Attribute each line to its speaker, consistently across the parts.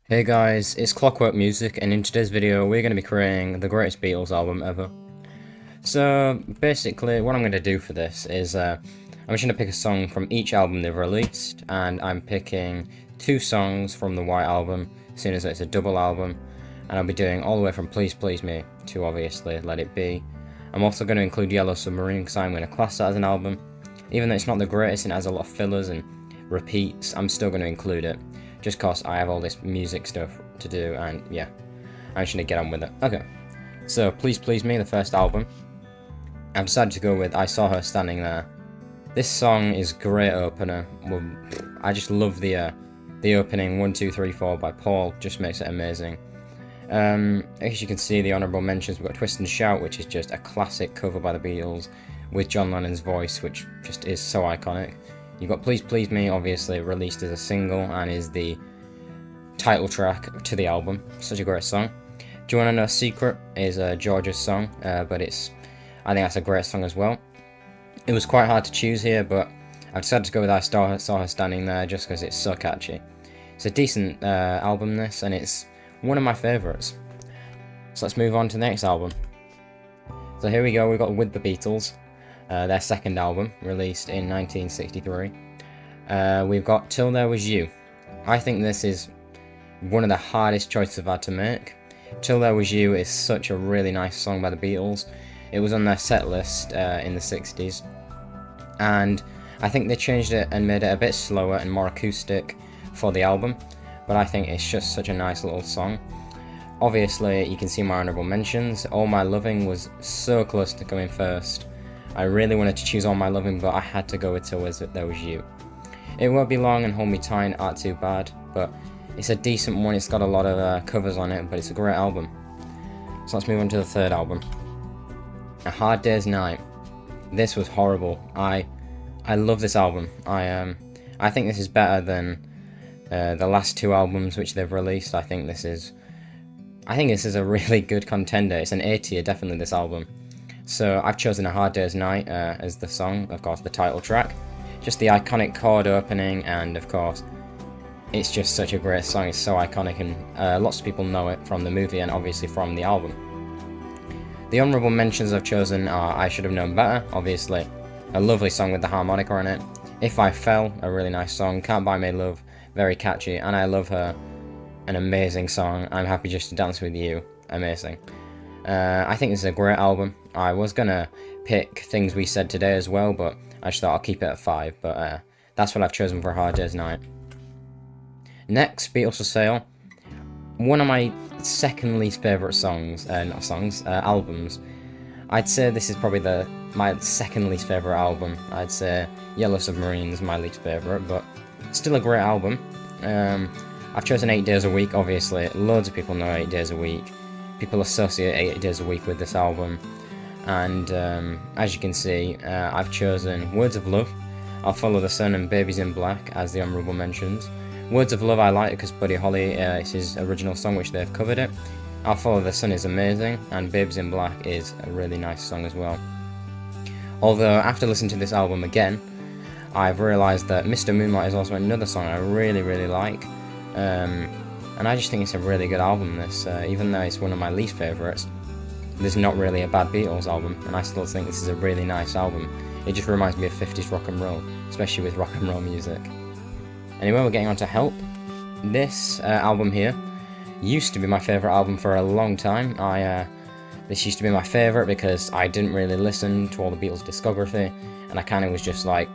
Speaker 1: Hey guys, it's Clockwork Music, and in today's video we're going to be creating the greatest Beatles album ever. So basically what I'm going to do for this is I'm just going to pick a song from each album they've released, and I'm picking two songs from the White Album, seeing as it's a double album, and I'll be doing all the way from Please Please Me to obviously Let It Be. I'm also going to include Yellow Submarine because I'm going to class that as an album. Even though it's not the greatest and it has a lot of fillers and repeats, I'm still going to include it. Just cause I have all this music stuff to do, and yeah, I'm just gonna get on with it. Okay, so Please Please Me, the first album. I've decided to go with I Saw Her Standing There. This song is great opener. Well, I just love the opening 1, 2, 3, 4 by Paul. Just makes it amazing. As you can see, the honourable mentions, we've got Twist and Shout, which is just a classic cover by the Beatles with John Lennon's voice, which just is so iconic. You've got Please Please Me, obviously released as a single and is the title track to the album. Such a great song. Do You Wanna Know a Secret is George's song, but I think that's a great song as well. It was quite hard to choose here, but I've decided to go with I Saw Her Standing There just because it's so catchy. It's a decent album, this, and it's one of my favourites. So let's move on to the next album. So here we go, we've got With the Beatles. Their second album, released in 1963. We've got Till There Was You. I think this is one of the hardest choices I've had to make. Till There Was You is such a really nice song by the Beatles. It was on their set list in the 60s. And I think they changed it and made it a bit slower and more acoustic for the album. But I think it's just such a nice little song. Obviously, you can see my honourable mentions. All My Loving was so close to coming first. I really wanted to choose All My Loving, but I had to go with Till There Was You. It Won't Be Long and Hold Me Tight aren't too bad, but it's a decent one. It's got a lot of covers on it, but it's a great album. So let's move on to the third album. A Hard Day's Night. This was horrible. I love this album. I think this is better than the last two albums which they've released. I think this is a really good contender. It's an A tier, definitely, this album. So I've chosen A Hard Day's Night as the song, of course, the title track. Just the iconic chord opening, and of course, it's just such a great song. It's so iconic, and lots of people know it from the movie and obviously from the album. The honourable mentions I've chosen are I Should Have Known Better, obviously, a lovely song with the harmonica on it. If I Fell, a really nice song. Can't Buy Me Love, very catchy, and I Love Her, an amazing song. I'm Happy Just to Dance With You, amazing. I think this is a great album. I was gonna pick Things We Said Today as well, but I just thought I'll keep it at 5, but that's what I've chosen for A Hard Day's Night. Next, Beatles for Sale. One of my second least favourite albums. I'd say this is probably my second least favourite album. I'd say Yellow Submarine is my least favourite, but still a great album. I've chosen 8 Days a Week, obviously. Loads of people know 8 Days a Week. People associate 8 Days a Week with this album. And as you can see, I've chosen Words of Love, I'll Follow the Sun, and Babies in Black as the honourable mentions. Words of Love I like because Buddy Holly, it's his original song which they've covered it. I'll Follow the Sun is amazing, and Babies in Black is a really nice song as well. Although after listening to this album again, I've realised that Mr. Moonlight is also another song I really, really like. And I just think it's a really good album, this, even though it's one of my least favourites. There's not really a bad Beatles album, and I still think this is a really nice album. It just reminds me of 50s rock and roll, especially with rock and roll music. Anyway, we're getting on to Help. This album here used to be my favourite album for a long time. This used to be my favourite because I didn't really listen to all the Beatles discography, and I kind of was just like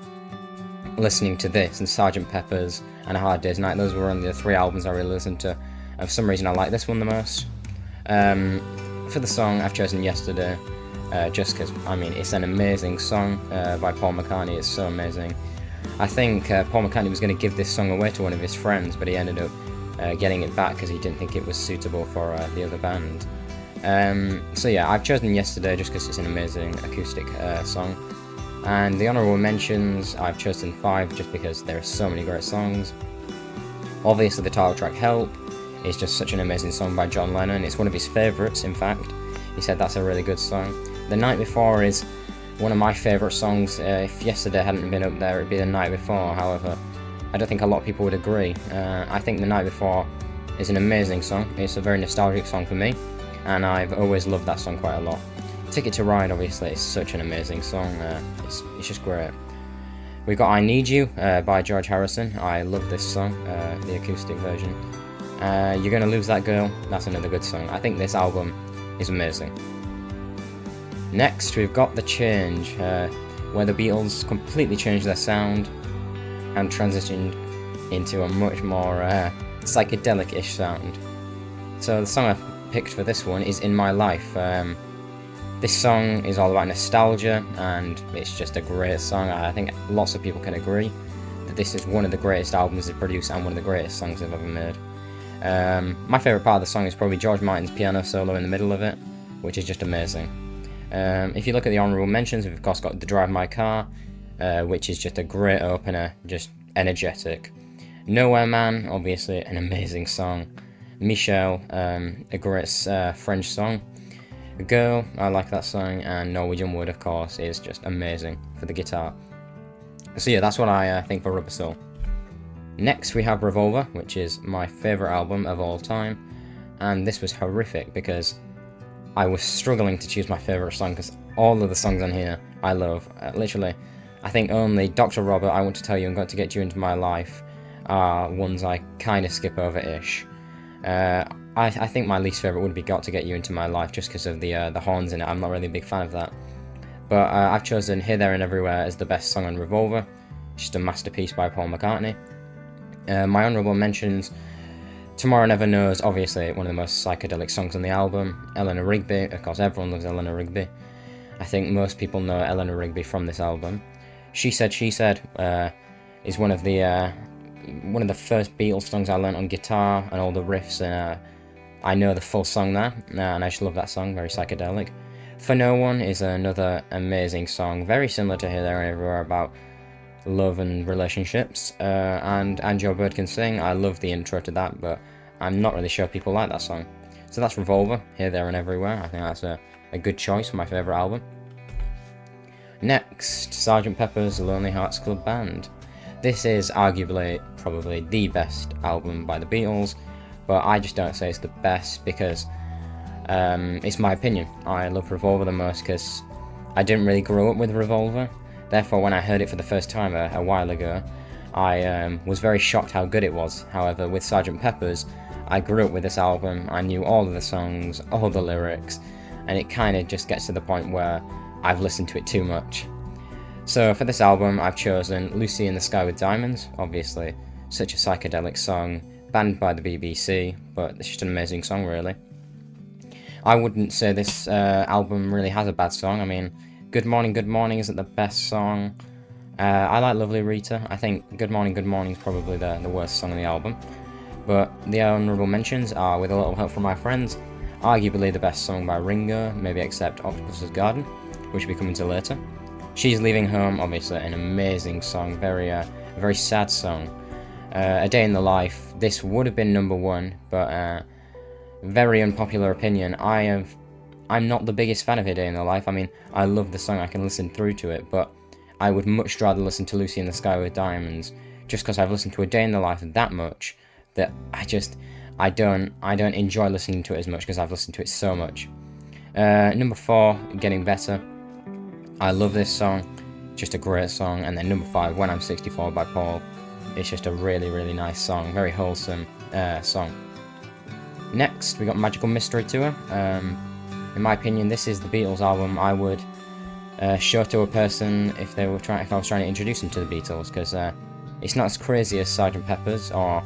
Speaker 1: listening to this and Sgt Pepper's and A Hard Day's Night. Those were only the 3 albums I really listened to. And for some reason I like this one the most. For the song I've chosen Yesterday, just because, I mean, it's an amazing song by Paul McCartney. It's so amazing. I think Paul McCartney was going to give this song away to one of his friends, but he ended up getting it back because he didn't think it was suitable for the other band. So yeah, I've chosen Yesterday just because it's an amazing acoustic song. And the honourable mentions, I've chosen 5 just because there are so many great songs. Obviously the title track Help is just such an amazing song by John Lennon. It's one of his favourites, in fact. He said that's a really good song. The Night Before is one of my favourite songs. If Yesterday hadn't been up there, it'd be The Night Before. However, I don't think a lot of people would agree. I think The Night Before is an amazing song. It's a very nostalgic song for me, and I've always loved that song quite a lot. Ticket to Ride, obviously, is such an amazing song. It's just great. We've got I Need You by George Harrison. I love this song, the acoustic version. You're Gonna Lose That Girl, that's another good song. I think this album is amazing. Next, we've got The Change, where the Beatles completely changed their sound and transitioned into a much more psychedelic-ish sound. So the song I've picked for this one is In My Life. This song is all about nostalgia, and it's just a great song. I think lots of people can agree that this is one of the greatest albums they've produced and one of the greatest songs they've ever made. My favourite part of the song is probably George Martin's piano solo in the middle of it, which is just amazing. If you look at the honourable mentions, we've of course got The Drive My Car, which is just a great opener, just energetic. Nowhere Man, obviously an amazing song. Michelle, a great French song. Girl, I like that song, and Norwegian Wood, of course, is just amazing for the guitar. So yeah, that's what I think for Rubber Soul. Next we have Revolver, which is my favourite album of all time, and this was horrific because I was struggling to choose my favourite song because all of the songs on here I love. Literally, I think only Dr. Robert, I Want to Tell You and Got to Get You Into My Life are ones I kind of skip over-ish. I think my least favourite would be Got to Get You Into My Life, just because of the horns in it. I'm not really a big fan of that. But I've chosen Here, There and Everywhere as the best song on Revolver. It's just a masterpiece by Paul McCartney. My honourable mentions: Tomorrow Never Knows, obviously one of the most psychedelic songs on the album. Eleanor Rigby, of course everyone loves Eleanor Rigby. I think most people know Eleanor Rigby from this album. She Said, is one of the first Beatles songs I learnt on guitar, and all the riffs, and I know the full song there, and I just love that song, very psychedelic. For No One is another amazing song, very similar to Here, There and Everywhere, about love and relationships, and Joe Bird Can Sing. I love the intro to that, but I'm not really sure people like that song. So that's Revolver, Here, There and Everywhere. I think that's a good choice for my favourite album. Next, Sgt Pepper's Lonely Hearts Club Band. This is arguably probably the best album by the Beatles, but I just don't say it's the best because it's my opinion. I love Revolver the most because I didn't really grow up with Revolver. Therefore, when I heard it for the first time a while ago, I was very shocked how good it was. However, with Sgt Pepper's, I grew up with this album. I knew all of the songs, all the lyrics, and it kind of just gets to the point where I've listened to it too much. So for this album, I've chosen Lucy in the Sky with Diamonds. Obviously, such a psychedelic song, banned by the BBC, but it's just an amazing song, really. I wouldn't say this album really has a bad song. I mean, Good Morning isn't the best song. I like Lovely Rita. I think Good Morning is probably the worst song on the album. But the honourable mentions are With a Little Help from My Friends, arguably the best song by Ringo, maybe except Octopus's Garden, which we'll be coming to later. She's Leaving Home, obviously an amazing song, very sad song. A Day in the Life, this would have been number one, but very unpopular opinion. I'm not the biggest fan of A Day in the Life. I mean, I love the song, I can listen through to it, but I would much rather listen to Lucy in the Sky with Diamonds, just because I've listened to A Day in the Life that much, that I don't enjoy listening to it as much because I've listened to it so much. Number 4, Getting Better. I love this song, just a great song. And then number 5, When I'm 64 by Paul. It's just a really, really nice song, very wholesome song. Next, we got Magical Mystery Tour. In my opinion, this is the Beatles album I would show to a person if I was trying to introduce them to the Beatles, because it's not as crazy as Sgt Pepper's or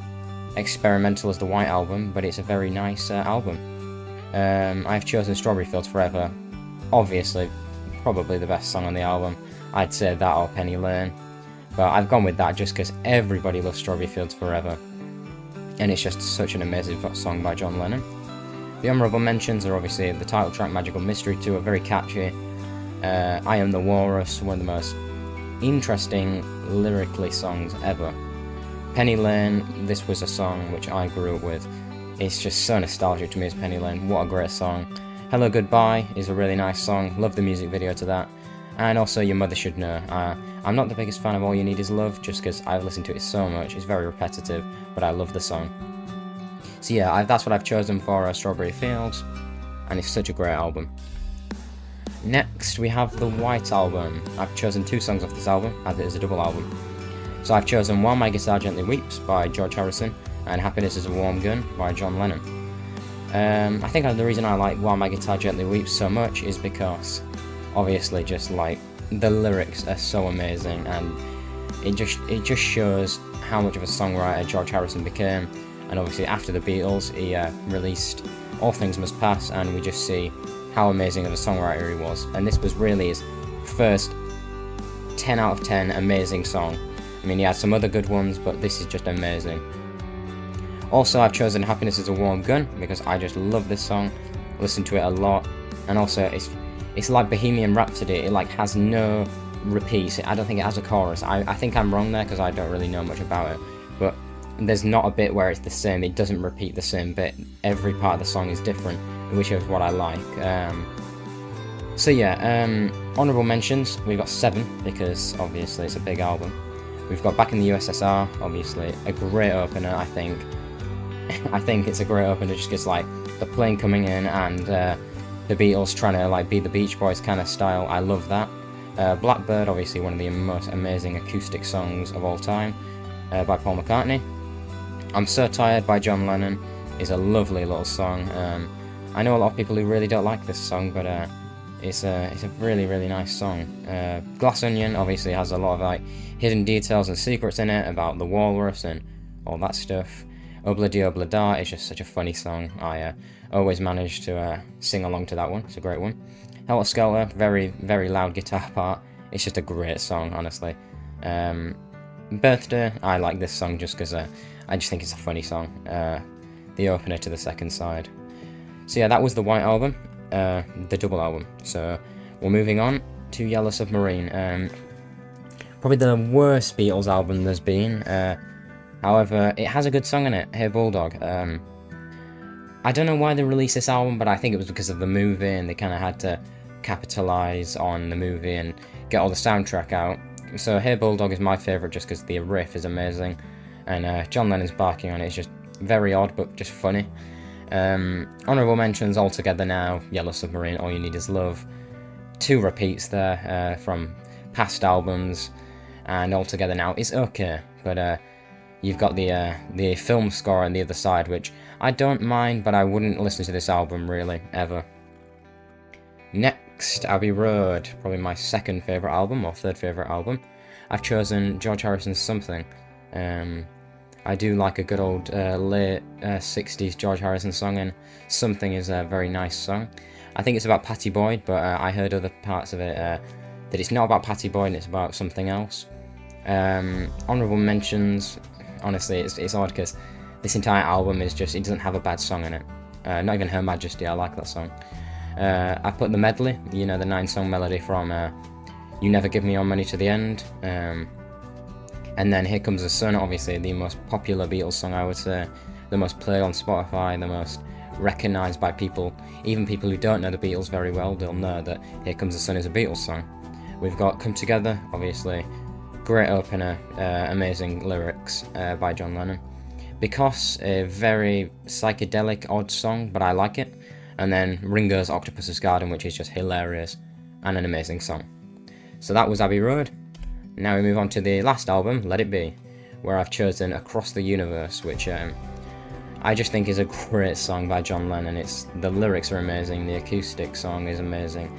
Speaker 1: experimental as the White Album, but it's a very nice album. I've chosen Strawberry Fields Forever, obviously probably the best song on the album. I'd say that or Penny Lane, but I've gone with that just because everybody loves Strawberry Fields Forever, and it's just such an amazing song by John Lennon. The honourable mentions are obviously the title track Magical Mystery Tour, very catchy. I Am the Walrus, one of the most interesting lyrically songs ever. Penny Lane, this was a song which I grew up with. It's just so nostalgic to me as Penny Lane, what a great song. Hello Goodbye is a really nice song, love the music video to that. And also Your Mother Should Know. I'm not the biggest fan of All You Need Is Love, just because I've listened to it so much, it's very repetitive, but I love the song. So yeah, that's what I've chosen for Strawberry Fields, and it's such a great album. Next, we have the White Album. I've chosen 2 songs off this album, as it is a double album. So I've chosen While My Guitar Gently Weeps by George Harrison, and Happiness is a Warm Gun by John Lennon. I think the reason I like While My Guitar Gently Weeps so much is because, obviously, just like, the lyrics are so amazing, and it just shows how much of a songwriter George Harrison became. And obviously after the Beatles, he released All Things Must Pass, and we just see how amazing of a songwriter he was. And this was really his first 10 out of 10 amazing song. I mean, he had some other good ones, but this is just amazing. Also, I've chosen Happiness is a Warm Gun because I just love this song, listen to it a lot, and also it's like Bohemian Rhapsody. It like has no repeats. I don't think it has a chorus. I think I'm wrong there because I don't really know much about it, but there's not a bit where it's the same. It doesn't repeat the same bit. Every part of the song is different, which is what I like. So yeah, honourable mentions, we've got 7 because obviously it's a big album. We've got Back in the USSR, obviously a great opener. I think it's a great opener just because like the plane coming in and the Beatles trying to like be the Beach Boys kind of style. I love that. Blackbird, obviously one of the most amazing acoustic songs of all time, by Paul McCartney. I'm So Tired by John Lennon is a lovely little song. I know a lot of people who really don't like this song, but it's a really, really nice song. Glass Onion obviously has a lot of like hidden details and secrets in it about the walrus and all that stuff. Obla Di Obla Da is just such a funny song. I always manage to sing along to that one. It's a great one. Helter Skelter, very, very loud guitar part. It's just a great song, honestly. Birthday, I like this song just because I just think it's a funny song. The opener to the second side. So yeah, that was the White Album, the double album. So we're moving on to Yellow Submarine. Probably the worst Beatles album there's been. However, it has a good song in it, Hey Bulldog. I don't know why they released this album, but I think it was because of the movie, and they kind of had to capitalise on the movie and get all the soundtrack out. So Hey Bulldog is my favourite just because the riff is amazing, and John Lennon's barking on it is just very odd but just funny. Honourable mentions altogether now, Yellow Submarine, All You Need Is Love. 2 repeats there from past albums, and altogether now it's okay, but you've got the film score on the other side, which I don't mind, but I wouldn't listen to this album really, ever. Next, Abbey Road, probably my second favourite album, or third favourite album. I've chosen George Harrison's Something. I do like a good old late 60s George Harrison song, and Something is a very nice song. I think it's about Pattie Boyd, but I heard other parts of it that it's not about Pattie Boyd and it's about something else. Honourable mentions, honestly, it's odd because this entire album is just, it doesn't have a bad song in it. Not even Her Majesty, I like that song. I put the medley, you know, the 9-song melody from You Never Give Me Your Money to the End. And then Here Comes the Sun, obviously the most popular Beatles song, I would say. The most played on Spotify, the most recognised by people. Even people who don't know the Beatles very well, they'll know that Here Comes the Sun is a Beatles song. We've got Come Together, obviously. Great opener, amazing lyrics by John Lennon. Because, a very psychedelic, odd song, but I like it. And then Ringo's Octopus's Garden, which is just hilarious, and an amazing song. So that was Abbey Road. Now we move on to the last album, Let It Be, where I've chosen Across the Universe, which I just think is a great song by John Lennon. The lyrics are amazing, the acoustic song is amazing.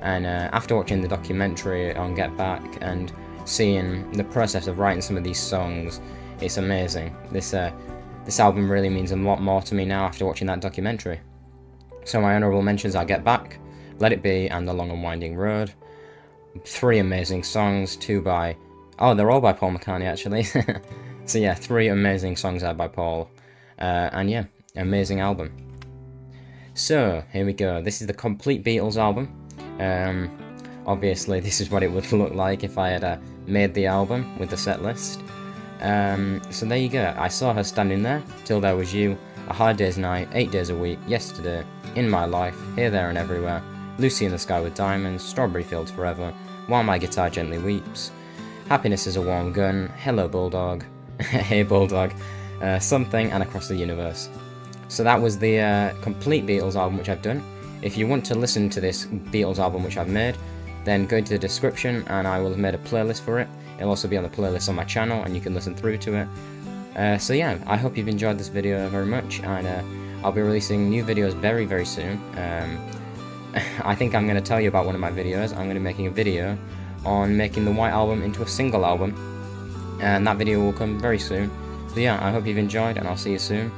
Speaker 1: And after watching the documentary on Get Back and seeing the process of writing some of these songs, it's amazing. This album really means a lot more to me now after watching that documentary. So my honourable mentions are Get Back, Let It Be, and The Long and Winding Road. 3 amazing songs, 2 by... Oh, they're all by Paul McCartney, actually. So yeah, 3 amazing songs are by Paul. And yeah, amazing album. So, here we go. This is the complete Beatles album. Obviously, this is what it would look like if I had made the album with the set list. So there you go. I Saw Her Standing There, Till There Was You, A Hard Day's Night, 8 Days a Week, Yesterday, In My Life, Here, There and Everywhere, Lucy in the Sky with Diamonds, Strawberry Fields Forever, While My Guitar Gently Weeps, Happiness is a Warm Gun, Hello Bulldog, Hey Bulldog, Something, and Across the Universe. So that was the complete Beatles album which I've done. If you want to listen to this Beatles album which I've made, then go into the description and I will have made a playlist for it. It'll also be on the playlist on my channel and you can listen through to it. So yeah, I hope you've enjoyed this video very much, and I'll be releasing new videos very, very soon. I think I'm going to tell you about one of my videos. I'm going to be making a video on making the White Album into a single album, and that video will come very soon. So yeah, I hope you've enjoyed, and I'll see you soon.